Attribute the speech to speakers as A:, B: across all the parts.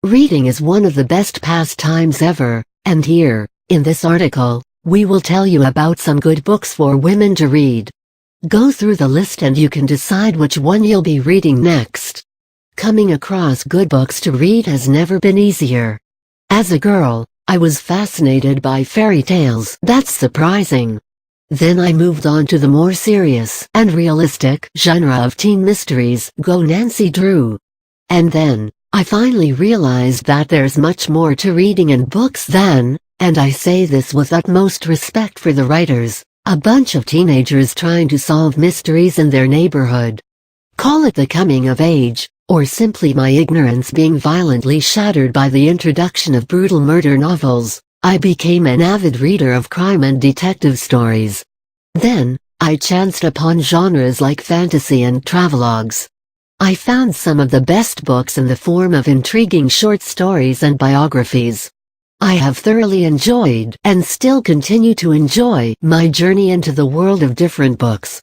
A: Reading is one of the best pastimes ever, and here, in this article, we will tell you about some good books for women to read. Go through the list and you can decide which one you'll be reading next. Coming across good books to read has never been easier. As a girl, I was fascinated by fairy tales. That's surprising. Then I moved on to the more serious and realistic genre of teen mysteries. Go Nancy Drew. And then, I finally realized that there's much more to reading and books than, and I say this with utmost respect for the writers, a bunch of teenagers trying to solve mysteries in their neighborhood. Call it the coming of age, or simply my ignorance being violently shattered by the introduction of brutal murder novels. I became an avid reader of crime and detective stories. Then, I chanced upon genres like fantasy and travelogues. I found some of the best books in the form of intriguing short stories and biographies. I have thoroughly enjoyed and still continue to enjoy my journey into the world of different books.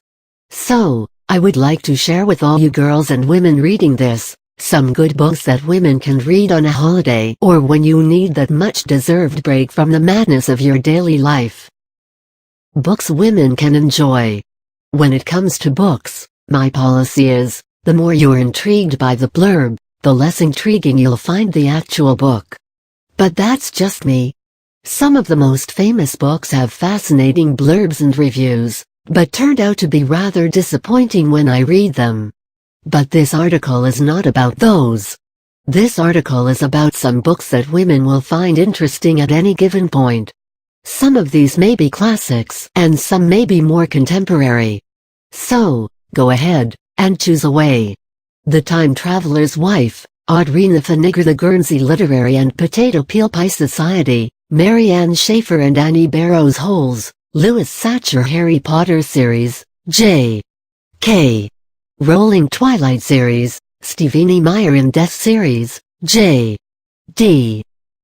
A: So, I would like to share with all you girls and women reading this, some good books that women can read on a holiday or when you need that much-deserved break from the madness of your daily life. Books women can enjoy. When it comes to books, my policy is, the more you're intrigued by the blurb, the less intriguing you'll find the actual book. But that's just me. Some of the most famous books have fascinating blurbs and reviews, but turned out to be rather disappointing when I read them. But this article is not about those. This article is about some books that women will find interesting at any given point. Some of these may be classics, and some may be more contemporary. So, go ahead and choose away. The Time Traveler's Wife, Audrina Finiger, The Guernsey Literary and Potato Peel Pie Society, Mary Ann Schaefer and Annie Barrows Holes, Louis Satcher Harry Potter Series, J.K. Rowling Twilight Series, Stephenie Meyer in Death Series, J.D.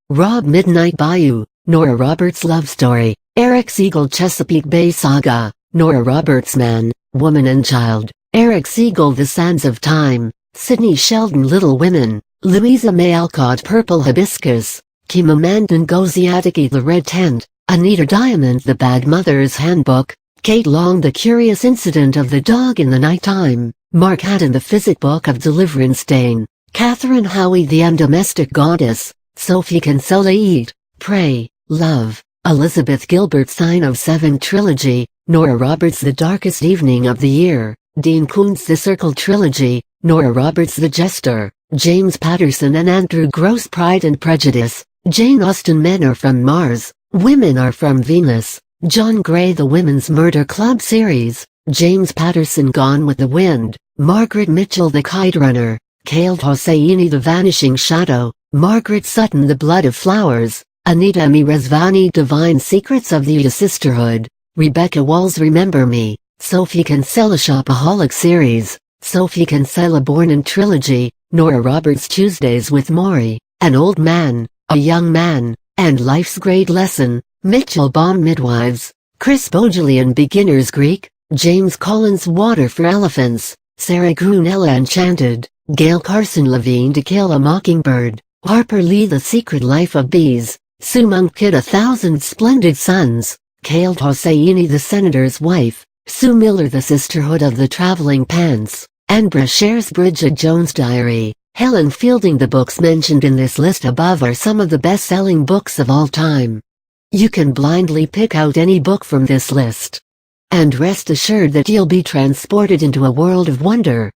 A: Robb Midnight Bayou, Nora Roberts Love Story, Eric Siegel Chesapeake Bay Saga, Nora Roberts Man, Woman and Child, Eric Siegel The Sands of Time, Sidney Sheldon Little Women, Louisa May Alcott Purple Hibiscus, Kima Mandan Goziatiki The Red Tent, Anita Diamond The Bad Mother's Handbook, Kate Long The Curious Incident of the Dog in the Nighttime, Mark Haddon The Physic Book of Deliverance Dane, Catherine Howie The Undomestic Goddess, Sophie Kinsella Eat, Pray, Love, Elizabeth Gilbert Sign of Seven Trilogy, Nora Roberts The Darkest Evening of the Year, Dean Koontz The Circle Trilogy, Nora Roberts The Jester, James Patterson and Andrew Gross Pride and Prejudice, Jane Austen Men Are From Mars, Women Are From Venus, John Gray The Women's Murder Club Series, James Patterson Gone with the Wind, Margaret Mitchell The Kite Runner, Khaled Hosseini The Vanishing Shadow, Margaret Sutton The Blood of Flowers, Anita Rezvani Divine Secrets of the Sisterhood, Rebecca Walls Remember Me, Sophie Kinsella Shopaholic Series, Sophie Kinsella Born in Trilogy, Nora Roberts Tuesdays with Maury, An Old Man, A Young Man, and Life's Great Lesson, Mitchell Baum Midwives, Chris Bojelian Beginner's Greek, James Collins Water for Elephants, Sarah Grunella Enchanted, Gail Carson Levine To Kill a Mockingbird, Harper Lee The Secret Life of Bees, Sue Monk Kid A Thousand Splendid Suns, Khaled Hosseini The Senator's Wife, Sue Miller The Sisterhood of the Traveling Pants, Anne Brashares Bridget Jones' Diary, Helen Fielding. The books mentioned in this list above are some of the best-selling books of all time. You can blindly pick out any book from this list. And rest assured that you'll be transported into a world of wonder,